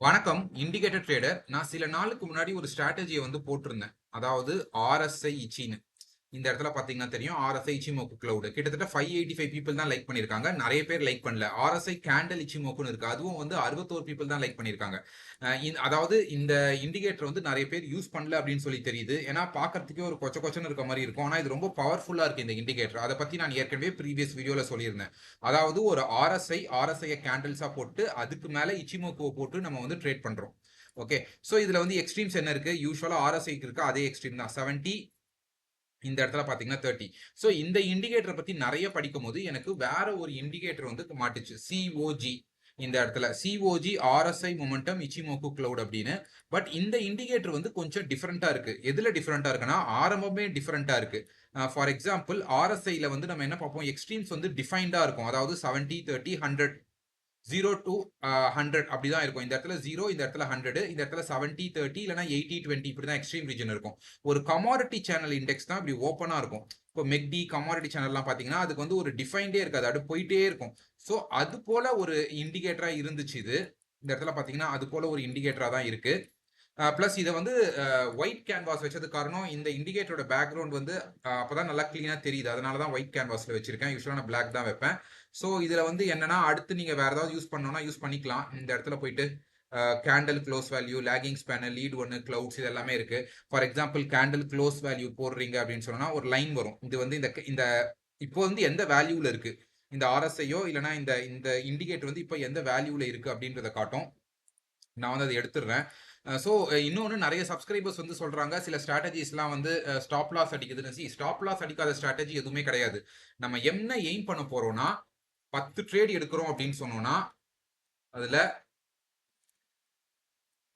வணக்கம் indicator trader. நான் சில நாளுக்கு முன்னாடி ஒரு ஸ்ட்ராட்டஜியை வந்து போட்டிருந்தேன். அதாவது ஆர்எஸ்ஐ இச்சின்னு. இந்த இடத்துல பாத்தீங்கன்னா தெரியும், ஆர்எஸ்ஐ இச்சிமோக்கு கிளவுட் கிட்டத்தட்ட 585 பீப்புள் தான் லைக் பண்ணிருக்காங்க. நிறைய பேர் லைக் பண்ணல. ஆர்எஸ்ஐ கேண்டல் இச்சிமோக்குன்னு இருக்கு, அதுவும் வந்து 61 பீப்புள் தான் லைக் பண்ணிருக்காங்க. அதாவது இந்த இண்டிகேட்டர் வந்து நிறைய பேர் யூஸ் பண்ணல அப்படின்னு சொல்லி தெரியுது. ஏன்னா பாக்குறதுக்கே ஒரு கொச்ச கொச்சன்னு இருக்க மாதிரி இருக்கும். ஆனா இது ரொம்ப பவர்ஃபுல்லா இருக்கு இந்த இண்டிகேட்டர். அதை பத்தி நான் ஏற்கனவே ப்ரீவியஸ் வீடியோல சொல்லியிருந்தேன். அதாவது ஒரு ஆர்எஸ்ஐ கேண்டல்ஸா போட்டு அதுக்கு மேல இச்சிமோக்குவை போட்டு நம்ம வந்து ட்ரேட் பண்றோம். ஓகே, சோ இதுல வந்து எக்ஸ்ட்ரீம்ஸ் என்ன இருக்கு? யூஸ்வலா ஆர்எஸ்ஐக்கு இருக்கு அதே எக்ஸ்ட்ரீம் தான் 70, இந்த இடத்துல பாத்தீங்கன்னா 30. சோ இந்த இண்டிகேட்டர் பத்தி நிறைய படிக்கும் போது எனக்கு வேற ஒரு இண்டிகேட்டர் வந்து மாட்டுச்சு, சிஓஜி. இந்த இடத்துல சிஓஜி ஆர்எஸ்ஐ மொமெண்டம் இச்சிமோக்கு கிளவுட் அப்படின்னு. பட் இந்த இண்டிகேட்டர் வந்து கொஞ்சம் டிஃபரெண்டா இருக்கு. எதுல டிஃபரெண்டா இருக்குன்னா ஆரம்பமே டிஃபரெண்டா இருக்கு. ஃபார் எக்ஸாம்பிள் ஆர்எஸ்ஐல வந்து நம்ம என்ன பார்ப்போம், எக்ஸ்ட்ரீம்ஸ் வந்து டிஃபைன்டா இருக்கும். அதாவது 70, 30, 100, 0 to 100 அப்படிதான் இருக்கும். இந்த இடத்துல 0, இந்த இடத்துல 100, இந்த இடத்துல 70, 30 இல்லைனா 80, 20 இப்படிதான் எக்ஸ்ட்ரீம் ரீஜன் இருக்கும். ஒரு கமாடிட்டி சேனல் இண்டெக்ஸ் தான் இப்படி ஓப்பனா இருக்கும். இப்போ மெக்டி கமாடிட்டி சேனல்லாம் பாத்தீங்கன்னா அதுக்கு வந்து ஒரு டிஃபைன்டே இருக்காது, அது போயிட்டே இருக்கும். ஸோ அது போல ஒரு இண்டிகேட்டரா இருந்துச்சு இது. இந்த இடத்துல பாத்தீங்கன்னா அது போல ஒரு இண்டிகேட்டரா தான் இருக்கு. பிளஸ் இதை வந்து ஒயிட் கேன்வாஸ் வச்சது காரணம், இந்த இண்டிகேட்டரோட பேக்ரவுண்ட் வந்து அப்பதான் நல்லா கிளீனா தெரியுது. அதனால தான் ஒயிட் கேன்வாஸ்ல வச்சிருக்கேன். யூஸ்வலா நான் பிளாக் தான் வைப்பேன். ஸோ இதுல வந்து என்னன்னா அடுத்து நீங்க வேற ஏதாவது யூஸ் பண்ணணும்னா யூஸ் பண்ணிக்கலாம். இந்த இடத்துல போயிட்டு candle close value, lagging spanner, lead ஒன்னு, கிளவுட்ஸ் இது எல்லாமே இருக்கு. For example candle close value போடுறீங்க அப்படின்னு சொன்னா ஒரு லைன் வரும். இது வந்து இந்த இப்போ வந்து எந்த வேல்யூல இருக்கு, இந்த ஆர்எஸ்ஐயோ இல்லைன்னா இந்த இந்த இண்டிகேட்டர் வந்து இப்போ எந்த வேல்யூல இருக்கு அப்படின்றத காட்டும். நான் வந்து அதை எடுத்துடுறேன். ஸோ இன்னொன்று நிறைய சப்ஸ்கிரைபர்ஸ் வந்து சொல்றாங்க சில ஸ்ட்ராட்டஜிஸ்லாம் வந்து ஸ்டாப் லாஸ் அடிக்குதுன்னு. ஸ்டாப் லாஸ் அடிக்காத ஸ்ட்ராட்டஜி எதுவுமே கிடையாது. நம்ம என்ன எய்ம் பண்ண போறோம்னா 10 ட்ரேட் எடுக்கிறோம் அப்படின்னு சொன்னோம்னா அதுல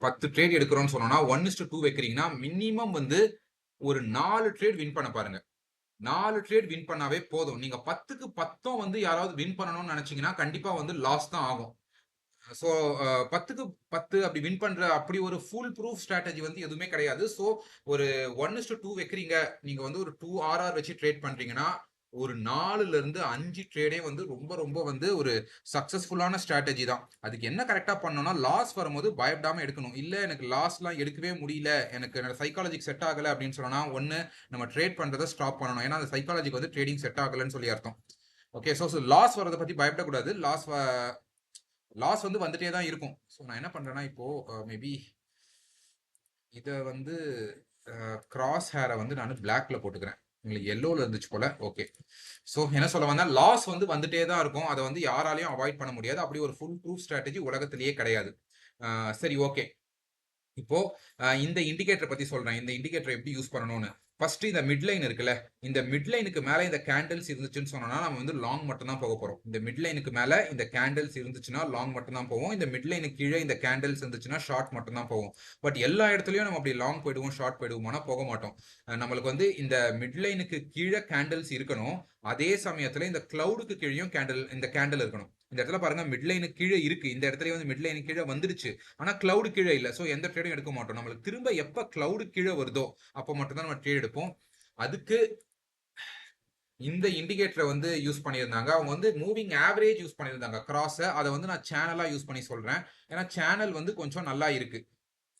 10 ட்ரேட் எடுக்கிறோம்னு சொன்னோம்னா 1:2 வைக்கிறீங்கன்னா மினிமம் வந்து ஒரு 4 ட்ரேட் வின் பண்ண பாருங்க. 4 ட்ரேட் வின் பண்ணாவே போதும். நீங்க 10க்கு 10 வந்து யாராவது வின் பண்ணணும்னு நினைச்சீங்கன்னா கண்டிப்பா வந்து லாஸ் தான் ஆகும். ஸோ 10க்கு 10 அப்படி வின் பண்ற அப்படி ஒரு ஃபுல் ப்ரூஃப் ஸ்ட்ராட்டஜி வந்து எதுவுமே கிடையாது. ஸோ ஒரு 1:2 வைக்கிறீங்க, நீங்க வந்து ஒரு 2 ஆர்ஆர் வச்சு ட்ரேட் பண்றீங்கன்னா ஒரு 4ல இருந்து 5 ட்ரேடே வந்து ரொம்ப ரொம்ப வந்து ஒரு சக்சஸ்ஃபுல்லான ஸ்ட்ராட்டஜி தான். அதுக்கு என்ன கரெக்டா பண்ணணும்னா லாஸ் வரும்போது பயப்படாம எடுக்கணும். இல்ல எனக்கு லாஸ்லாம் எடுக்கவே முடியல, எனக்கு என்னோட சைக்காலஜிக்கு செட் ஆகல அப்படின்னு சொன்னா ஒன்னு நம்ம ட்ரேட் பண்றதை ஸ்டாப் பண்ணணும். ஏன்னா அந்த சைக்காலஜிக்கு வந்து ட்ரேடிங் செட் ஆகலன்னு சொல்லி அர்த்தம். ஓகே, ஸோ லாஸ் வரதை பத்தி பயப்படக்கூடாது. லாஸ் வந்து வந்துட்டே தான் இருக்கும். ஸோ நான் என்ன பண்றேன்னா இப்போ மேபி இதை வந்து கிராஸ் ஹேரை வந்து நான் பிளாக்ல போட்டுக்கிறேன். உங்களுக்கு எல்லோல இருந்துச்சு போல. ஓகே, ஸோ என்ன சொல்ல வந்தா லாஸ் வந்து வந்துட்டே தான் இருக்கும். அதை வந்து யாராலையும் அவாய்ட் பண்ண முடியாது. அப்படி ஒரு ஃபுல் ப்ரூஃப் ஸ்ட்ராட்டஜி உலகத்திலேயே கிடையாது. சரி, ஓகே. இப்போ இந்த இண்டிகேட்டர் பத்தி சொல்றேன். இந்த இண்டிகேட்டர் எப்படி யூஸ் பண்ணணும்னு. ஃபர்ஸ்ட் இந்த மிட் லைன் இருக்குல்ல, இந்த மிட் லைனுக்கு மேல இந்த கேண்டில்ஸ் இருந்துச்சுன்னு சொன்னா நம்ம வந்து லாங் மட்டும் தான் போக போறோம். இந்த மிட் லைனுக்கு மேல இந்த கேண்டில்ஸ் இருந்துச்சுன்னா லாங் மட்டும் தான் போவோம். இந்த மிட் லைனுக்கு கீழே இந்த கேண்டில்ஸ் இருந்துச்சுன்னா ஷார்ட் மட்டும் தான் போவோம். பட் எல்லா இடத்துலயும் நம்ம அப்படி லாங் போயிடுவோம் ஷார்ட் போயிடுவோம்னா போக மாட்டோம். நம்மளுக்கு வந்து இந்த மிட் லைனுக்கு கீழே கேண்டில்ஸ் இருக்கணும். அதே சமயத்துல இந்த கிளவுடுக்கு கீழேயும் இந்த கேண்டில் இருக்கணும். இந்த இடத்துல பாருங்க மிட் லைனுக்கு கீழே இருக்கு, இந்த இடத்துல வந்து மிட் லைனுக்கு கீழே வந்துருச்சு. ஆனா கிளவுடு கீழே இல்ல. சோ எந்த ட்ரேடும் எடுக்க மாட்டோம். நம்மளுக்கு திரும்ப எப்ப கிளவுடு கீழே வருதோ அப்ப மட்டும் தான் நம்ம ட்ரேட் எடுப்போம். அதுக்கு இந்த இண்டிகேட்டரை வந்து யூஸ் பண்ணியிருந்தாங்க. அவங்க வந்து மூவிங் ஆவரேஜ் யூஸ் பண்ணியிருந்தாங்க, கிராஸ். அதை வந்து நான் சேனலா யூஸ் பண்ணி சொல்றேன். ஏன்னா சேனல் வந்து கொஞ்சம் நல்லா இருக்கு.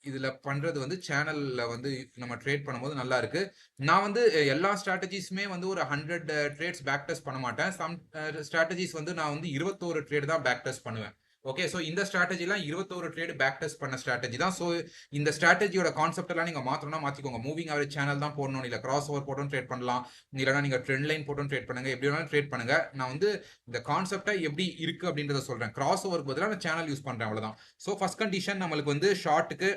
இதுல பண்றது வந்து சேனல்ல வந்து நம்ம ட்ரேட் பண்ணும்போது நல்லா இருக்கு. நான் வந்து எல்லா ஸ்ட்ராட்டஜிஸுமே வந்து ஒரு 100 ட்ரேட்ஸ் பேக் டெஸ்ட் பண்ண மாட்டேன். சம் ஸ்ட்ராட்டஜிஸ் வந்து நான் வந்து 21 ட்ரேட் தான் பேக் டெஸ்ட் பண்ணுவேன். ஓகே, ஸோ இந்த ஸ்ட்ராட்டஜிலாம் 21 ட்ரேட் பேக் டெஸ்ட் பண்ண ஸ்ட்ராட்டஜி தான். ஸோ இந்த ஸ்ட்ராட்டஜியோட கான்செப்ட் எல்லாம் நீங்க மாத்தணும்னா மாத்திக்கோங்க. மூவிங் ஆவரேஜ் சேனல் தான் போடணும், இல்ல கிராஸ் ஓவர் போட்டும் ட்ரேட் பண்ணலாம், இல்லைனா நீங்க ட்ரெண்ட் லைன் போட்டும் ட்ரேட் பண்ணுங்க, எப்படி வேணாலும் ட்ரேட் பண்ணுங்க. நான் வந்து இந்த கான்செப்டா எப்படி இருக்கு அப்படின்றத சொல்றேன். கிராஸ் ஓவர் பதிலாக நான் சேனல் யூஸ் பண்றேன், அவ்வளவுதான். ஸோ ஃபர்ஸ்ட் கண்டிஷன் நம்மளுக்கு வந்து ஷார்ட்டுக்கு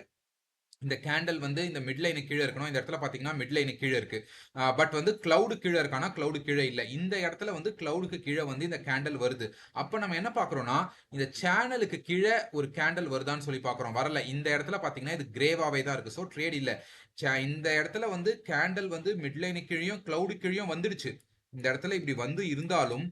இந்த கேண்டல் வந்து இந்த மிட் லைனு கீழே இருக்கணும். இந்த இடத்துல பாத்தீங்கன்னா மிட் லைனு கீழே இருக்கு. பட் வந்து கிளவுடு கீழே இருக்கானா, கிளவுடு கீழே இல்ல. இந்த இடத்துல வந்து கிளவுடுக்கு கீழே வந்து இந்த கேண்டல் வருது. அப்ப நம்ம என்ன பாக்குறோம்னா இந்த சேனலுக்கு கீழே ஒரு கேண்டல் வருதான்னு சொல்லி பாக்குறோம். வரல. இந்த இடத்துல பாத்தீங்கன்னா இது கிரேவாவே தான் இருக்கு. ஸோ ட்ரேட் இல்ல. இந்த இடத்துல வந்து கேண்டல் வந்து மிட் லைனு கீழேயும் கிளவுடு கீழேயும் வந்துடுச்சு. இந்த இடத்துல இப்படி வந்து இருந்தாலும்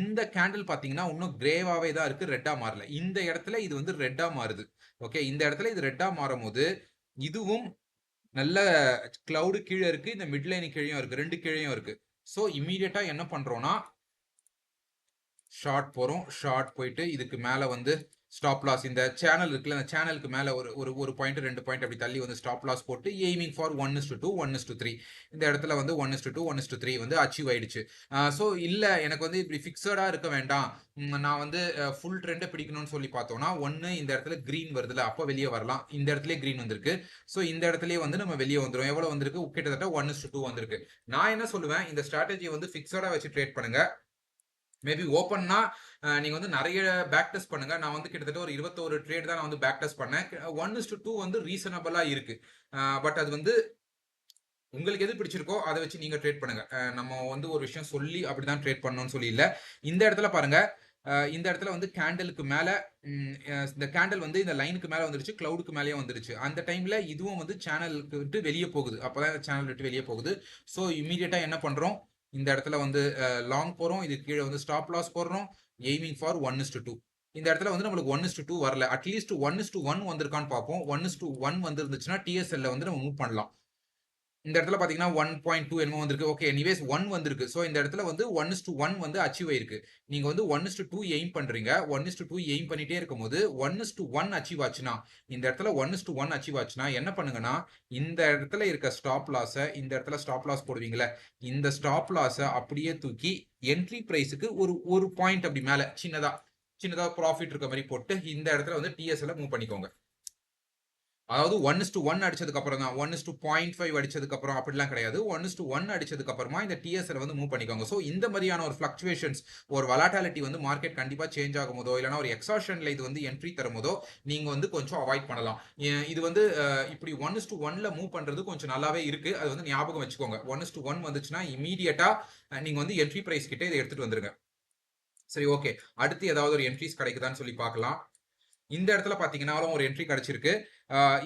இந்த கேண்டில் பாத்தீங்கன்னா இன்னும் கிரேவாவே தான் இருக்கு, ரெட்டா மாறல. இந்த இடத்துல இது வந்து ரெட்டா மாறுது. ஓகே, இந்த இடத்துல இது ரெட்டா மாறும் போது இதுவும் நல்ல கிளவுடு கீழே இருக்கு, இந்த மிட் லைன் கீழேயும் இருக்கு, ரெண்டு கீழேயும் இருக்கு. சோ இம்மீடியட்டா என்ன பண்றோம்னா ஷார்ட் போறோம். ஷார்ட் போயிட்டு இதுக்கு மேல வந்து ஸ்டாப் லாஸ் இந்த சேனல் இருக்குல்ல, அந்த சேனலுக்கு மேல ஒரு பாயிண்ட் 2 பாயிண்ட் அப்படி தள்ளி வந்து ஸ்டாப் லாஸ் போட்டு எய்மிங் ஃபார் 1:2 1:3 இந்த இடத்துல வந்து 1:2 1:3 வந்து அச்சீவ் ஆயிடுச்சு. ஸோ இல்ல எனக்கு வந்து இப்படி ஃபிக்ஸடா இருக்க வேண்டாம், நான் வந்து ஃபுல் ட்ரெண்டை பிடிக்கணும்னு சொல்லி பார்த்தோம்னா ஒன்னு இந்த இடத்துல கிரீன் வருதுல, அப்போ வெளியே வரலாம். இந்த இடத்துல கிரீன் வந்திருக்கு. ஸோ இந்த இடத்துலயே வந்து நம்ம வெளியே வந்துடும். எவ்வளவு வந்திருக்கு? கிட்டத்தட்ட 1:2 வந்திருக்கு. நான் என்ன சொல்லுவேன், இந்த ஸ்ட்ராட்டஜி வந்து ஃபிக்ஸடா வச்சு ட்ரேட் பண்ணுங்க. மேபி ஓப்பன்னா நீங்க வந்து நிறைய பேக் டெஸ்ட் பண்ணுங்க. நான் வந்து கிட்டத்தட்ட ஒரு 21 ட்ரேட் தான் நான் வந்து பேக் டெஸ்ட் பண்ணேன். 1:2 வந்து ரீசனபிளா இருக்கு. பட் அது வந்து உங்களுக்கு எது பிடிச்சிருக்கோ அதை வச்சு நீங்க ட்ரேட் பண்ணுங்க. நம்ம வந்து ஒரு விஷயம் சொல்லி அப்படிதான் ட்ரேட் பண்ணணும்னு சொல்லி இல்ல. இந்த இடத்துல பாருங்க, இந்த இடத்துல வந்து கேண்டலுக்கு மேல இந்த கேண்டல் வந்து இந்த லைனுக்கு மேல வந்துருச்சு, கிளவுடுக்கு மேலேயே வந்துருச்சு. அந்த டைம்ல இதுவும் வந்து சேனலுக்கு விட்டு வெளியே போகுது. அப்பதான் சேனல் விட்டு வெளியே போகுது. ஸோ இமீடியட்டா என்ன பண்றோம், இந்த இடத்துல வந்து லாங் போறோம். இது கீழே வந்து ஸ்டாப் லாஸ் போடுறோம். Aiming for 1:2. இந்த இடத்துல வந்து நம்மளுக்கு 1:2 வரல. அட்லீஸ்ட் 1:1 வந்திருக்கான்னு பார்ப்போம். 1:1 வந்துருந்துச்சுன்னா டிஎஸ்எல்ல வந்து நம்ம மூவ் பண்ணலாம். இந்த இடத்துல பாத்தீங்கன்னா 1.2 என்னமோ வந்திருக்கு. ஓகே, எனிவேஸ் 1 வந்திருக்கு. ஸோ இந்த இடத்துல வந்து 1:1 வந்து அச்சீவ் ஆயிருக்கு. நீங்க வந்து 1:2 எய்ம் பண்றீங்க. 1:2 எய்ம் பண்ணிட்டே இருக்கும்போது 1:1 அச்சீவ் ஆச்சுன்னா, இந்த இடத்துல 1:1 அச்சீவ் ஆச்சுன்னா என்ன பண்ணுங்கன்னா, இந்த இடத்துல இருக்க ஸ்டாப் லாஸ, இந்த இடத்துல ஸ்டாப் லாஸ் போடுவீங்களே, இந்த ஸ்டாப் லாஸ அப்படியே தூக்கி என்ட்ரி பிரைஸுக்கு ஒரு பாயிண்ட் அப்படி மேல சின்னதா ப்ராஃபிட் இருக்க மாதிரி போட்டு இந்த இடத்துல வந்து டிஎஸ்எல் மூவ் பண்ணிக்கோங்க. அதாவது 1:1 அடிச்சதுக்கு அப்புறம் தான், 1:0.5 அடிச்சதுக்கு அப்புறம் அப்படிலாம் கிடையாது. 1:1 அடிச்சதுக்கு அப்புறமா இந்த டிஎஸ்எல் வந்து மூவ் பண்ணிக்கோங்க. ஸோ இந்த மாதிரியான ஒரு ஃபிளக்சுவேஷன்ஸ், ஒரு வலாட்டாலிட்டி வந்து மார்க்கெட் கண்டிப்பா சேஞ்ச் ஆகும் போதோ, இல்லைனா ஒரு எக்ஸாஷன்ல இது வந்து என்ட்ரி தரும் போதோ நீங்க வந்து கொஞ்சம் அவாய்ட் பண்ணலாம். இது வந்து இப்படி 1:1ல மூவ் பண்றது கொஞ்சம் நல்லாவே இருக்கு. அது வந்து ஞாபகம் வச்சுக்கோங்க. 1:1 வந்துச்சுன்னா இமீடியட்டா நீங்க வந்து என்ட்ரி பிரைஸ் கிட்ட இதை எடுத்துட்டு வந்துருங்க. சரி, ஓகே. அடுத்து ஏதாவது ஒரு என்ட்ரிஸ் கிடைக்குதான்னு சொல்லி பார்க்கலாம். இந்த இடத்துல பாத்தீங்கன்னாலும் ஒரு என்ட்ரி கிடைச்சிருக்கு.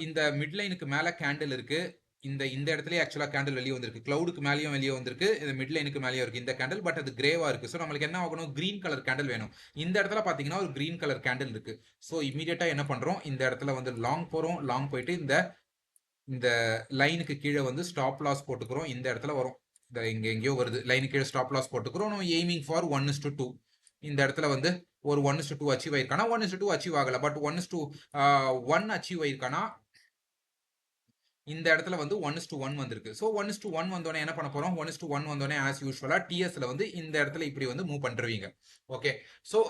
இந்த மிட் லைனுக்கு மேல கேண்டில் இருக்கு. இந்த இடத்துலயே ஆக்சுவலா கேண்டில் வெளியே வந்திருக்கு. கிளவுடுக்கு மேலேயும் வெளியே வந்திருக்கு. இந்த மிட் லைனுக்கு மேலேயும் இருக்கு இந்த கேண்டில். பட் அது கிரேவா இருக்கு. ஸோ நம்மளுக்கு என்ன ஆகணும், கிரீன் கலர் கேண்டில் வேணும். இந்த இடத்துல பாத்தீங்கன்னா ஒரு கிரீன் கலர் கேண்டில் இருக்கு. ஸோ இமீடியட்டா என்ன பண்றோம், இந்த இடத்துல வந்து லாங் போறோம். லாங் போயிட்டு இந்த லைனுக்கு கீழே வந்து ஸ்டாப் லாஸ் போட்டுக்கிறோம். இந்த இடத்துல வரும், இந்த இங்க எங்கேயோ வருது, லைனுக்கு கீழே ஸ்டாப் லாஸ் போட்டுக்கிறோம். நம்ம எய்மிங் ஃபார் 1:2. இந்த இடத்துல வந்து ஒரு 1:2 அச்சீவ் ஆயிருக்கானா, 1:2 அச்சீவ் ஆகல. பட் 1:1 அச்சீவ் ஆயிருக்கானா, இந்த இடத்துல வந்து 1:1 வந்திருக்கு. ஸோ 1:1 வந்தோடனே என்ன பண்ண போறோம், 1:1 வந்தோடனே ஆஸ் யூஸ்வலா டிஎஸ்ல வந்து இந்த இடத்துல இப்படி வந்து மூவ் பண்றீங்க. ஓகே, ஸோ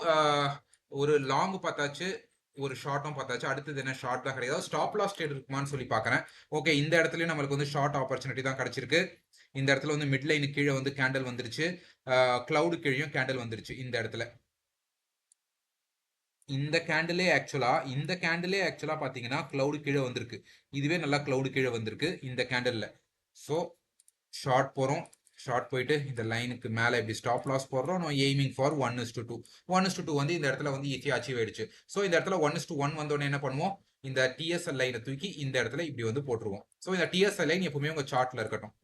ஒரு லாங் பார்த்தாச்சு, ஒரு ஷார்ட்டும் பார்த்தாச்சு. அடுத்தது என்ன, ஷார்ட் தான் கிடையாது. ஸ்டாப் லாஸ் ட்ரேட் இருக்குமான்னு சொல்லி பார்க்கறேன். ஓகே, இந்த இடத்துலயும் நம்மளுக்கு வந்து ஷார்ட் ஆப்பர்ச்சுனிட்டி தான் கிடைச்சிருக்கு. இந்த இடத்துல வந்து மிட் லைனுக்கு கீழே வந்து கேண்டில் வந்துருச்சு. கிளவுடு கீழேயும் கேண்டில் வந்துருச்சு. இந்த இடத்துல இந்த கேண்டிலே ஆக்சுவலா பாத்தீங்கன்னா கிளவுடு கீழே வந்திருக்கு. இதுவே நல்லா கிளவுடு கீழே வந்திருக்கு இந்த கேண்டில்ல. ஸோ ஷார்ட் போறோம். ஷார்ட் போயிட்டு இந்த லைனுக்கு மேல இப்படி ஸ்டாப் லாஸ் போடுறோம். நம்ம எய்மிங் ஃபார் 1:2. 1:2 வந்து இந்த இடத்துல வந்து ஈஸியா அச்சீவ் ஆயிடுச்சு. ஸோ இந்த இடத்துல 1:1 வந்தோடனே என்ன பண்ணுவோம், இந்த டிஎஸ்எல் லைனை தூக்கி இந்த இடத்துல இப்படி வந்து போட்டுருவோம். ஸோ இந்த டிஎஸ்எல் லைன் எப்பவுமே உங்க சார்ட்ல இருக்கட்டும்.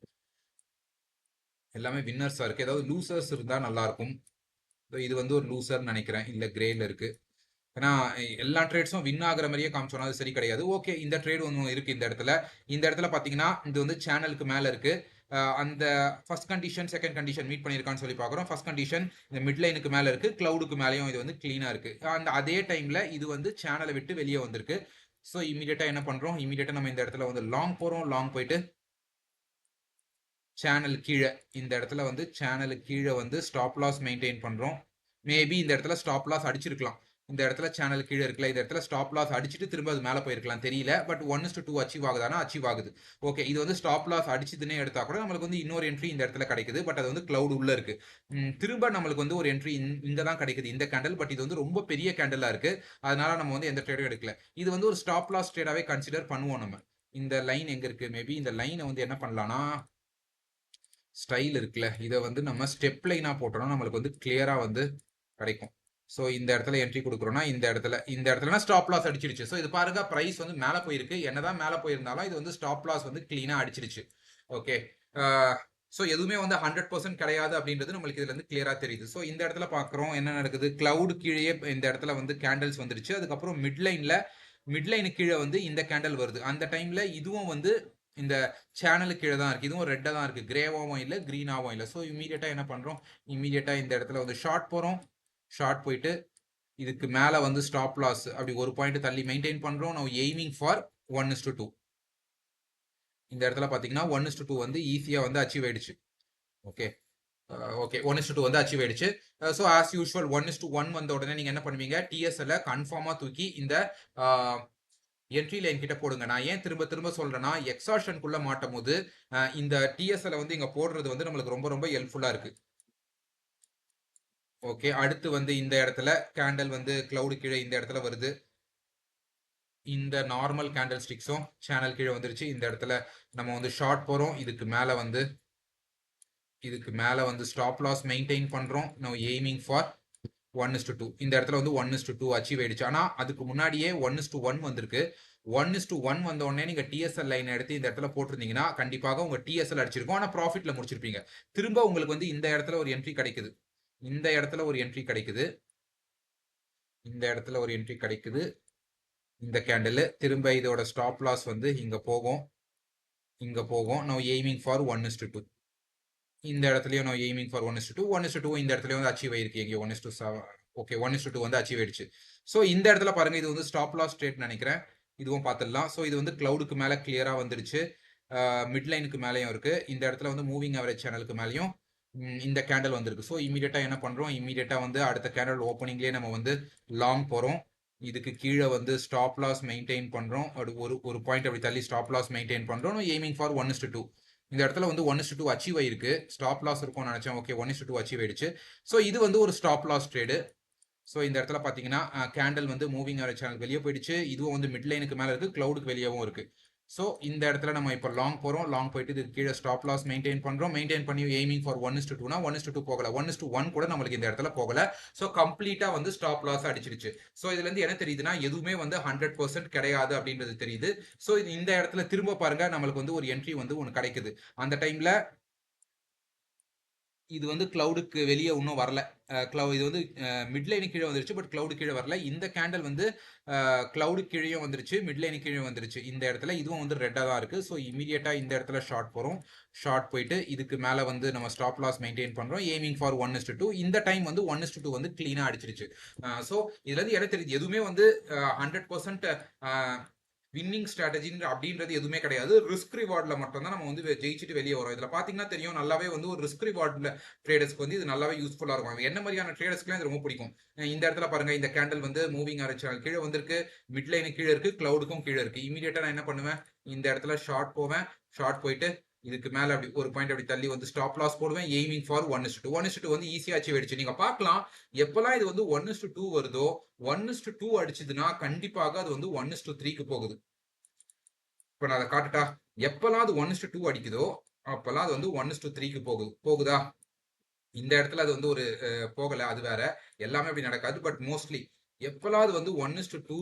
எல்லாமே வின்னர்ஸா இருக்கு. ஏதாவது லூசர்ஸ் இருந்தா நல்லா இருக்கும். இது வந்து ஒரு லூசர்னு நினைக்கிறேன். இல்ல கிரேல இருக்கு. ஏன்னா எல்லா ட்ரேட்ஸும் வின் ஆகுற மாதிரியே காமிச்சோம்னா அது சரி கிடையாது. ஓகே, இந்த ட்ரேட் ஒன்று இருக்கு. இந்த இடத்துல பாத்தீங்கன்னா இது வந்து சேனலுக்கு மேல இருக்கு. அந்த first condition second condition meet பண்ணியிருக்கான்னு சொல்லி பார்க்குறோம். ஃபர்ஸ்ட் கண்டிஷன் இந்த மிட் லைனுக்கு மேல இருக்கு, கிளவுடுக்கு மேலேயும் இது வந்து கிளீனா இருக்கு. அதே டைம்ல இது வந்து சேனலை விட்டு வெளியே வந்திருக்கு. ஸோ இமீடியட்டா என்ன பண்றோம், இமீடியட்டா நம்ம இந்த இடத்துல வந்து லாங் போறோம். லாங் போயிட்டு சேனல் கீழே, இந்த இடத்துல வந்து சேனலுக்கு கீழே வந்து ஸ்டாப் லாஸ் மெயின்டைன் பண்றோம். மேபி இந்த இடத்துல ஸ்டாப் லாஸ் அடிச்சிருக்கலாம். இந்த இடத்துல சேனல் கீழே இருக்குல்ல, இந்த இடத்துல ஸ்டாப் லாஸ் அடிச்சுட்டு திரும்ப அது மேலே போயிருக்கலாம், தெரியல. பட் 1:2 அச்சீவ் ஆகுதானா, அச்சீவ் ஆகுது. ஓகே, இது வந்து ஸ்டாப் லாஸ் அடிச்சுதுன்னே எடுத்தா கூட நம்மளுக்கு வந்து இன்னொரு என்ட்ரி இந்த இடத்துல கிடைக்குது. பட் அது வந்து கிளவுட் உள்ள இருக்கு. திரும்ப நம்மளுக்கு வந்து ஒரு என்ட்ரி இங்க தான் கிடைக்குது இந்த கேண்டல். பட் இது வந்து ரொம்ப பெரிய கேண்டலா இருக்கு. அதனால நம்ம வந்து எந்த ட்ரேடும் எடுக்கல. இது வந்து ஒரு ஸ்டாப் லாஸ் ட்ரேடாவே கன்சிடர் பண்ணுவோம் நம்ம. இந்த லைன் எங்க இருக்கு, மேபி இந்த லைனை வந்து என்ன பண்ணலாம்னா, ஸ்டைல் இருக்குல்ல, இதை வந்து நம்ம ஸ்டெப் லைனா போட்டோம்னா நம்மளுக்கு வந்து கிளியரா வந்து கிடைக்கும். ஸோ இந்த இடத்துல என்ட்ரி கொடுக்குறோம்னா இந்த இடத்துல ஸ்டாப் லாஸ் அடிச்சிருச்சு. ஸோ இது பாருங்க, பிரைஸ் வந்து மேலே போயிருக்கு. என்னதான் மேலே போயிருந்தாலும் இது வந்து ஸ்டாப் லாஸ் வந்து கிளீனா அடிச்சிருச்சு. ஓகே, ஸோ எதுவுமே வந்து 100% கிடையாது அப்படின்றது நம்மளுக்கு இதுல இருந்து கிளியரா தெரியுது. ஸோ இந்த இடத்துல பாக்குறோம் என்ன நடக்குது, கிளவுட் கீழே இந்த இடத்துல வந்து கேண்டல்ஸ் வந்துருச்சு. அதுக்கப்புறம் மிட் லைனு கீழே வந்து இந்த கேண்டல் வருது. அந்த டைம்ல இதுவும் வந்து இந்த சேனலுக்கு கீழே தான் இருக்கு. இதுவும் ரெட்டா தான் இருக்கு, கிரேவாவும் இல்லை கிரீனாவும் இல்லை. ஸோ இமீடியட்டா என்ன பண்றோம், இமீடியட்டா இந்த இடத்துல வந்து ஷார்ட் போறோம். ஷார்ட் போயிட்டு இதுக்கு மேல வந்து ஸ்டாப் லாஸ் அப்படி ஒரு பாயிண்ட் தள்ளி மெயின்டைன் பண்றோம். நவ எய்மிங் ஃபார் 1:2. இந்த இடத்துல பாத்தீங்கன்னா 1:2 வந்து ஈஸியா வந்து அச்சீவ் ஆயிடுச்சு. ஓகே ஓகே 1:2 வந்து அச்சீவ் ஆயிடுச்சு. ஸோ ஆஸ் யூஷுவல் 1:1 வந்த உடனே நீங்க என்ன பண்ணுவீங்க, டிஎஸ்எல் கன்ஃபார்மா தூக்கி இந்த என்ட்ரி லைன் கிட்ட போடுங்க. நான் ஏன் திரும்ப திரும்ப சொல்றேன்னா, எக்ஸாஷனுக்குள்ள மாட்டும் போது இந்த டிஎஸ்எல் வந்து இங்க போடுறது வந்து நம்மளுக்கு ரொம்ப ரொம்ப ஹெல்ப்ஃபுல்லா இருக்கு. ஓகே, அடுத்து வந்து இந்த இடத்துல கேண்டல் வந்து கிளவுடு கீழே இந்த இடத்துல வருது. இந்த நார்மல் கேண்டல் ஸ்டிக்ஸும் சேனல் கீழே வந்துருச்சு. இந்த இடத்துல நம்ம வந்து ஷார்ட் போறோம். இதுக்கு மேல வந்து ஸ்டாப் லாஸ் மெயின்டைன் பண்றோம். No aiming for 1:2. இந்த இடத்துல வந்து 1:2 அச்சீவ் ஆயிடுச்சு. ஆனா அதுக்கு முன்னாடியே 1:1 வந்திருக்கு. 1:1 வந்த உடனே நீங்க டிஎஸ்எல் லைன் எடுத்து இந்த இடத்துல போட்டிருந்தீங்கன்னா கண்டிப்பாக உங்க டிஎஸ்எல் அடிச்சிருக்கும். ஆனா ப்ராஃபிட்ல முடிச்சிருப்பீங்க. திரும்ப உங்களுக்கு வந்து இந்த இடத்துல ஒரு என்ட்ரி கிடைக்குது. இந்த இடத்துல ஒரு என்ட்ரி கிடைக்குது. இந்த கேண்டில் திரும்ப இதோட ஸ்டாப் லாஸ் வந்து இங்க போகும். No aiming for 1:2. இந்த இடத்துலயும் நான் எய்மிங் ஃபார் 1:2. 1:2 இந்த இடத்துல வந்து அச்சீவ் ஆயிருக்கு. எங்க 1:7. ஓகே 1:2 வந்து அச்சீவ் ஆயிடுச்சு. ஸோ இந்த இடத்துல பாருங்க, இது வந்து ஸ்டாப் லாஸ் ட்ரேட் நினைக்கிறேன். இதுவும் பார்த்துடலாம். ஸோ இது வந்து கிளவுடுக்கு மேல கிளியரா வந்துருச்சு. மிட் லைனுக்கு மேலேயும் இருக்கு. இந்த இடத்துல வந்து மூவிங் ஆவரேஜ் சேனலுக்கு மேலேயும் இந்த கேண்டல் வந்திருக்கு. ஸோ இமீடியட்டா என்ன பண்றோம், இமீடியட்டா வந்து அடுத்த கேண்டல் ஓப்பனிங்லேயே நம்ம வந்து லாங் போறோம். இதுக்கு கீழே வந்து ஸ்டாப் லாஸ் மெயின்டைன் பண்றோம். ஒரு பாயிண்ட் அப்படி தள்ளி ஸ்டாப் லாஸ் மெயின்டைன் பண்றோம். Aiming for 1:2. இந்த இடத்துல வந்து 1:2 அச்சீவ் ஆயிருக்கு. ஸ்டாப் லாஸ் இருக்கும்னு நினைச்சேன். ஓகே 1:2 அச்சீவ் ஆயிடுச்சு. ஸோ இது வந்து ஒரு ஸ்டாப் லாஸ் ட்ரேடு. ஸோ இந்த இடத்துல பார்த்தீங்கன்னா கேண்டல் வந்து மூவிங் ஆவரேஜ் சேனல் வெளியே போயிடுச்சு. இதுவும் வந்து மிட் லைனுக்கு மேலே இருக்கு, கிளவுடுக்கு வெளியவும் இருக்கு. ஸோ இந்த இடத்துல நம்ம இப்போ லாங் போகிறோம். லாங் போயிட்டு இது கீழே ஸ்டாப் லாஸ் மெயின்டைன் பண்ணுறோம். மெயின்டைன் பண்ணி எய்மிங் ஃபார் 1:2னா 1:2 போகல, 1:1 கூட நம்மளுக்கு இந்த இடத்துல போகல. ஸோ கம்ப்ளீட்டாக வந்து ஸ்டாப் லாஸ் அடிச்சிருச்சு. ஸோ இதுலேருந்து என்ன தெரியுதுன்னா, எதுவுமே வந்து 100% கிடையாது அப்படின்றது தெரியுது. ஸோ இந்த இடத்துல திரும்ப பாருங்க, நம்மளுக்கு வந்து ஒரு என்ட்ரி வந்து ஒன்று கிடைக்குது. அந்த டைம்ல இது வந்து கிளவுடுக்கு வெளியே இன்னும் வரல. இது வந்து மிட்லைனு கீழே வந்துருச்சு, பட் கிளவுடு கீழே வரல. இந்த கேண்டல் வந்து கிளவுடு கீழே வந்துருச்சு, மிட்லைனு கீழே வந்துருச்சு. இந்த இடத்துல இதுவும் வந்து ரெட்டாக தான் இருக்கு. ஸோ இமீடியட்டா இந்த இடத்துல ஷார்ட் போறோம். ஷார்ட் போயிட்டு இதுக்கு மேல வந்து நம்ம ஸ்டாப் லாஸ் மெயின்டைன் பண்றோம். Aiming for 1:2. இந்த டைம் வந்து 1:2 வந்து கிளீனா அடிச்சிருச்சு. ஸோ இதுல இருந்து என்ன தெரியுது, எதுவுமே வந்து 100% வின்னிங் ஸ்ட்ராட்டஜி அப்படின்றது எதுவுமே கிடையாது. ரிஸ்க் ரிவார்ட்ல மட்டும் தான் நம்ம வந்து ஜெயிச்சுட்டு வெளியே வரோம். இதுல பாத்தீங்கன்னா தெரியும், நல்லாவே வந்து ஒரு ரிஸ்க் ரிவார்ட்ல ட்ரேடர்ஸ்க்கு வந்து இது நல்லாவே யூஸ்ஃபுல்லா இருக்கும். என்ன மாதிரியான ட்ரேடர்ஸ்க்குலாம் இது ரொம்ப பிடிக்கும். இந்த இடத்துல பாருங்க, இந்த கேண்டல் வந்து மூவிங் ஆவரேஜ் சேனல் கீழே வந்திருக்கு, மிட் லைனு கீழே இருக்கு, கிளவுடுக்கும் கீழே இருக்கு. இமீடியட்டா நான் என்ன பண்ணுவேன், இந்த இடத்துல ஷார்ட் போவேன். ஷார்ட் போயிட்டு இதுக்கு மேல அப்படி ஒரு பாயிண்ட் அப்படி தள்ளி வந்து ஸ்டாப் லாஸ் போடுவேன். Aiming for 1:2. 1:2 வந்து ஈஸியா அச்சீவ் ஆயிடுச்சு. நீங்க பார்க்கலாம், எப்பெல்லாம் இது வந்து 1:2 வருதோ, 1:2 அடிச்சதுன்னா கண்டிப்பாக அது வந்து 1:3க்கு போகுது. இப்ப நான் அதை காட்டுட்டா, எப்பெல்லாம் அது 1:2 அடிக்குதோ அப்பெல்லாம் அது வந்து 1:3க்கு போகுதா. இந்த இடத்துல அது வந்து ஒரு போகல, அது வேற. எல்லாமே அப்படி நடக்காது. பட் மோஸ்ட்லி எப்பெல்லாம் அது வந்து 1:2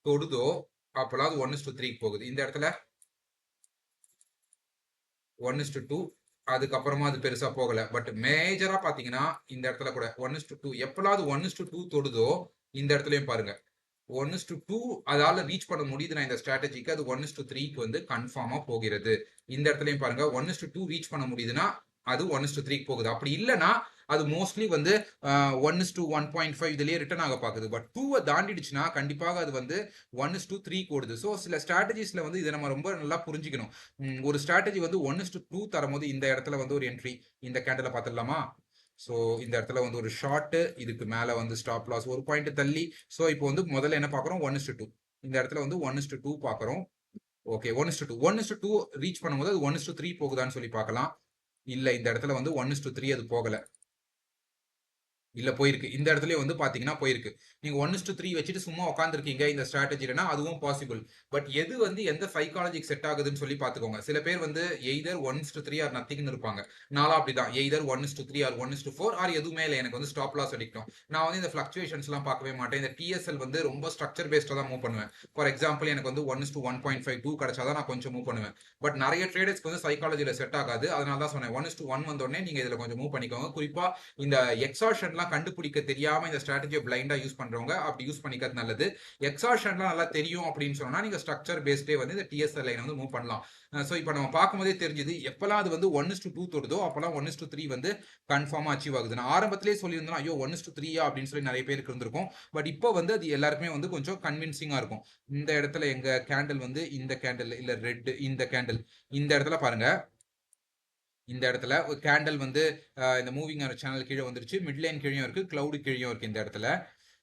தொடுதோ அப்பெல்லாம் அது 1:3க்கு போகுது. இந்த இடத்துல 1:2, அதுக்கப்புறமா அது பெருசா போகல. பட் மேஜரா பாத்தீங்கன்னா இந்த இடத்துல கூட 1:2 எப்பெல்லாம் அது 1:2 தொடுதோ இந்த இடத்துலயும் பாருங்க 1:2 அதால ரீச் பண்ண முடியுதுன்னா இந்த ஸ்ட்ராட்டஜிக்கு, அது 1:3க்கு வந்து கன்ஃபார்மா போகிறது. இந்த இடத்துலயும் பாருங்க 1:2 ரீச் பண்ண முடியுதுன்னா அது 1:3க்கு போகுது. அப்படி இல்லைன்னா அது மோஸ்ட்லி வந்து 1:1.5 இதுலயே ரிட்டர்ன் ஆக பாக்குது. பட் 2 தாண்டிடுச்சுன்னா கண்டிப்பாக அது வந்து 1:3 ஓடுது. ஸோ சில ஸ்ட்ராட்டஜிஸ்ல வந்து இதை நம்ம ரொம்ப நல்லா புரிஞ்சுக்கணும். ஒரு ஸ்ட்ராட்டஜி வந்து 1:2 தரும்போது இந்த இடத்துல வந்து ஒரு என்ட்ரி, இந்த கேண்டலை பார்த்துடலாமா. ஸோ இந்த இடத்துல வந்து ஒரு ஷார்ட், இதுக்கு மேல வந்து ஸ்டாப் லாஸ் ஒரு பாயிண்ட் தள்ளி. ஸோ இப்போ வந்து முதல்ல என்ன பார்க்குறோம், 1:2. இந்த இடத்துல வந்து 1:2 பார்க்குறோம். ஓகே 1:2 ரீச் பண்ணும்போது அது 1:3 போகுதான்னு சொல்லி பார்க்கலாம். இல்ல, இந்த இடத்துல வந்து 1:3 அது போகல. இல்ல போயிருக்கு. இந்த இடத்துலயே வந்து பாத்தீங்கன்னா போயிருக்கு. நீங்க 1:3 வச்சுட்டு சும்மா உட்காந்துருக்கீங்க இந்த ஸ்ட்ராட்டஜிலனா அதுவும் பாசிபிள். பட் எது வந்து எந்த சைக்காலஜிக்கு செட் ஆகுதுன்னு சொல்லி பாத்துக்கோங்க. சில பேர் வந்து எய்தர் 1:3 ஆர் நத்திங்னு இருப்பாங்க. நானும் அப்படிதான். எய்தர் 1:3 ஆர் 1:4 ஆர் எதுவுமே இல்லை, எனக்கு வந்து ஸ்டாப் லாஸ் அடிக்கணும். நான் வந்து இந்த பிளக்சுவேஷன்ஸ் எல்லாம் பார்க்கவே மாட்டேன். இந்த டிஎஸ்எல் வந்து ரொம்ப ஸ்ட்ரக்சர் பேஸ்டா தான் மூவ் பண்ணுவேன். ஃபார் எக்ஸாம்பிள் எனக்கு வந்து 1:1.52 கிடைச்சாதான் நான் கொஞ்சம் மூவ் பண்ணுவேன். பட் நிறைய ட்ரேடர்ஸ்க்கு வந்து சைக்காலஜில செட் ஆகாது. அதனால தான் சொன்னேன் 1:1 வந்தோடனே நீங்க இதுல கொஞ்சம் மூவ் பண்ணிக்கோங்க. குறிப்பா இந்த எக்ஸாஷன்லாம் கண்டுபிடிக்க தெரியாம இந்த ஸ்ட்ராட்டஜியை பிளைண்டா யூஸ் பண்றவங்க அப்படி யூஸ் பண்ணிக்கிறது நல்லது. எக்ஸாஷன்லாம் நல்லா தெரியும் அப்படின்னு சொன்னா நீங்க ஸ்ட்ரக்சர் பேஸ்டே வந்து இந்த டிஎஸ்எல் லைன் வந்து மூவ் பண்ணலாம். ஸோ இப்போ நம்ம பார்க்கும்போதே தெரிஞ்சுது எப்பெல்லாம் அது வந்து 1:2 தொடுதோ அப்பெல்லாம் 1:3 வந்து கன்ஃபார்மா அச்சீவ் ஆகுது. நான் ஆரம்பத்திலேயே சொல்லியிருந்தேன் ஐயோ 1:3 அப்படின்னு சொல்லி நிறைய பேருக்கு இருந்திருக்கும். பட் இப்போ வந்து அது எல்லாருக்குமே வந்து கொஞ்சம் கன்வின்சிங்கா இருக்கும். இந்த இடத்துல எங்க கேண்டில் வந்து இந்த கேண்டில் இல்ல ரெட் இந்த கேண்டில் இந்த இடத்துல பாருங்க. இந்த இடத்துல ஒரு கேண்டில் வந்து இந்த மூவிங் சேனல் கீழே வந்துருச்சு. மிட் லைன் கீழே இருக்கு, கிளவுட் கீழே இருக்கு இந்த இடத்துல.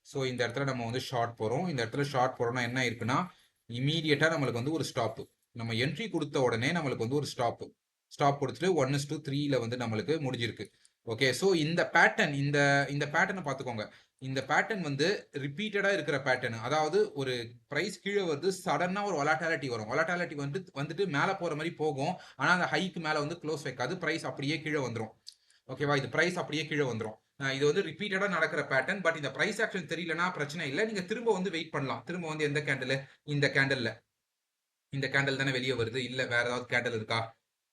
ஸோ இந்த இடத்துல நம்ம வந்து ஷார்ட் போறோம். இந்த இடத்துல ஷார்ட் போறோம்னா என்ன இருக்குன்னா இமீடியட்டா நம்மளுக்கு வந்து ஒரு ஸ்டாப். நம்ம என்ட்ரி கொடுத்த உடனே நம்மளுக்கு வந்து ஒரு ஸ்டாப் கொடுத்துட்டு 1:3ல வந்து நம்மளுக்கு முடிஞ்சிருக்கு. ஓகே, ஸோ இந்த பேட்டர்ன் இந்த பேட்டர்னை பார்த்துக்கோங்க. இந்த பேட்டர்ன் வந்து ரிப்பீட்டடா இருக்கிற பேட்டர்ன். அதாவது ஒரு பிரைஸ் கீழே வருது, சடனா ஒரு வொலட்டாலிட்டி வரும். வொலட்டாலிட்டி வந்துட்டு மேல போற மாதிரி போகும். ஆனா அந்த ஹைக்கு மேல வந்து க்ளோஸ் வைக்காது, பிரைஸ் அப்படியே கீழே வந்துடும். ஓகேவா, இது பிரைஸ் அப்படியே கீழே வந்துடும். இது வந்து ரிப்பீட்டடா நடக்கிற பேட்டர்ன். பட் இந்த பிரைஸ் ஆக்ஷன் தெரியலனா பிரச்சனை இல்லை, நீங்க திரும்ப வந்து வெயிட் பண்ணலாம். திரும்ப வந்து எந்த கேண்டில், இந்த கேண்டில்ல இந்த கேண்டில் தானே வெளியே வருது, இல்ல வேற ஏதாவது கேண்டில் இருக்கா,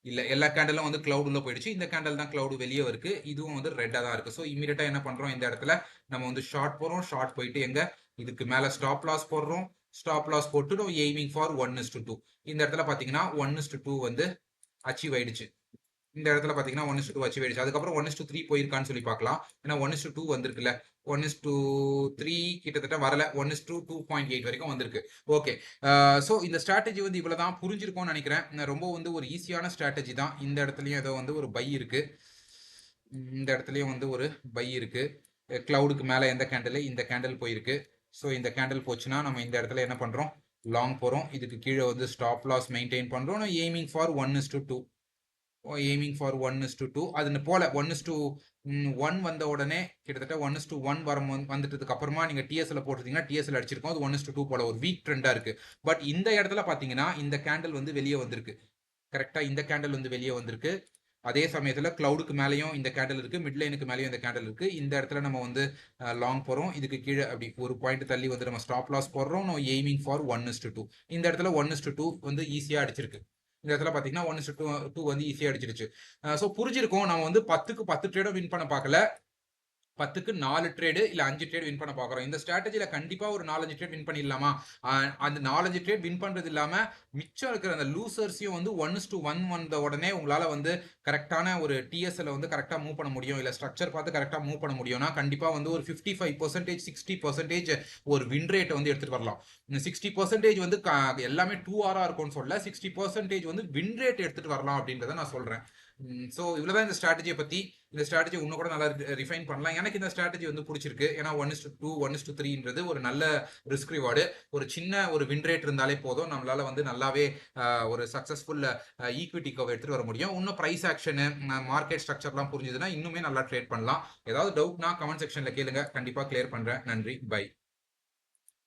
இல்ல எல்லா கேண்டலும் வந்து கிளவுட் உள்ள போயிடுச்சு. இந்த கேண்டல் தான் கிளவுட் வெளியே இருக்கு, இதுவும் வந்து ரெட்டா தான் இருக்கு. ஸோ இமீடியட்டா என்ன பண்றோம், இந்த இடத்துல நம்ம வந்து ஷார்ட் போறோம். ஷார்ட் போயிட்டு எங்க இதுக்கு மேல ஸ்டாப் லாஸ் போடுறோம். ஸ்டாப் லாஸ் போட்டு எய்மிங் ஃபார் 1:2. இந்த இடத்துல பாத்தீங்கன்னா 1:2 வந்து அச்சீவ் ஆயிடுச்சு. இந்த இடத்துல பாத்தீங்கன்னா 1:2 அச்சீவ் ஆயிடுச்சு. அதுக்கப்புறம் 1:3 போயிருக்கான்னு சொல்லி பார்க்கலாம். ஏன்னா 1:2 வந்திருக்குல்ல, 1:3 கிட்டத்தட்ட வரல, 1:2.8 வரைக்கும் வந்திருக்கு. ஓகே, ஸோ இந்த ஸ்ட்ராட்டஜி வந்து இவ்வளவுதான் புரிஞ்சிருக்கும்னு நினைக்கிறேன். ரொம்ப வந்து ஒரு ஈஸியான ஸ்ட்ராட்டஜி தான். இந்த இடத்துலயும் ஏதோ வந்து ஒரு பை இருக்கு, இந்த இடத்துலயும் வந்து ஒரு பை இருக்கு. கிளவுடுக்கு மேல எந்த கேண்டில், இந்த கேண்டில் போயிருக்கு. ஸோ இந்த கேண்டில் போச்சுன்னா நம்ம இந்த இடத்துல என்ன பண்றோம், லாங் போறோம். இதுக்கு கீழே வந்து ஸ்டாப் லாஸ் மெயின்டைன் பண்றோம். Aiming for 1:2. Aiming for 1:2. அது போல 1:1 வந்த உடனே கிட்டத்தட்ட 1:1 வந்துட்டதுக்கு அப்புறமா நீங்க டிஎஸ்எல் போட்டுருந்தீங்கன்னா டிஎஸ்எல் அடிச்சிருக்கோம். அது 1:2 போல ஒரு வீக் ட்ரெண்டா இருக்கு. பட் இந்த இடத்துல பாத்தீங்கன்னா இந்த கேண்டில் வந்து வெளியே வந்திருக்கு. கரெக்டா இந்த கேண்டில் வந்து வெளியே வந்திருக்கு. அதே சமயத்துல கிளவுடுக்கு மேலேயும் இந்த கேண்டில் இருக்கு, மிட் லைனுக்கு மேலேயும் இந்த கேண்டில் இருக்கு. இந்த இடத்துல நம்ம வந்து லாங் போறோம். இதுக்கு கீழே அப்படி ஒரு பாயிண்ட் தள்ளி வந்து நம்ம ஸ்டாப் லாஸ் போடுறோம். Aiming for 1:2. இந்த இடத்துல 1:2 வந்து ஈஸியா அடிச்சிருக்கு. இந்த இடத்துல பாத்தீங்கன்னா 1:2 வந்து ஈஸியா அடிச்சிருச்சு. ஸோ புரிஞ்சிருக்கும், நம்ம வந்து 10க்கு 10 ட்ரேடும் வின் பண்ண பார்க்கல, 10க்கு 4 ட்ரேடு இல்ல 5 ட்ரேட் வின் பண்ண பாக்குறோம். இந்த ஸ்ட்ராட்டஜில கண்டிப்பா ஒரு 4-5 ட்ரேட் வின் பண்ணிடலாமா? அந்த 4-5 ட்ரேட் வின் பண்றது இல்லாம மிச்சம் இருக்கிற அந்த லூசர்ஸையும் வந்து 1:1 வந்த உடனே உங்களால வந்து கரெக்டான ஒரு டிஎஸ்எல் வந்து கரெக்டா மூவ் பண்ண முடியும், இல்ல ஸ்ட்ரக்சர் பார்த்து கரெக்டா மூவ் பண்ண முடியும்னா கண்டிப்பா வந்து ஒரு 55% 60% ஒரு வின் ரேட் வந்து எடுத்துட்டு வரலாம். 60% வந்து எல்லாமே 2R இருக்கும்னு சொல்ல, 60% வந்து வின் ரேட் எடுத்துட்டு வரலாம் அப்படின்றத நான் சொல்றேன். ஸோ இவ்வளவுதான் இந்த ஸ்ட்ராட்டஜியை பத்தி. இந்த ஸ்ட்ராட்டஜி இன்னும் கூட நல்லா ரிஃபைன் பண்ணலாம். எனக்கு இந்த ஸ்ட்ராட்டஜி வந்து பிடிச்சிருக்கு. ஏன்னா 1:2 1:3 ஒரு நல்ல ரிஸ்க் ரிவார்டு. ஒரு சின்ன ஒரு வின் ரேட் இருந்தாலே போதும், நம்மளால வந்து நல்லாவே ஒரு சக்சஸ்ஃபுல் ஈக்விட்டி கவ் எடுத்துட்டு வர முடியும். இன்னும் பிரைஸ் ஆக்ஷனு, மார்க்கெட் ஸ்ட்ரக்சர்லாம் புரிஞ்சதுன்னா இன்னுமே நல்லா ட்ரேட் பண்ணலாம். ஏதாவது டவுட்னா கமெண்ட் செக்ஷன்ல கேளுங்க, கண்டிப்பா கிளியர் பண்றேன். நன்றி, பை.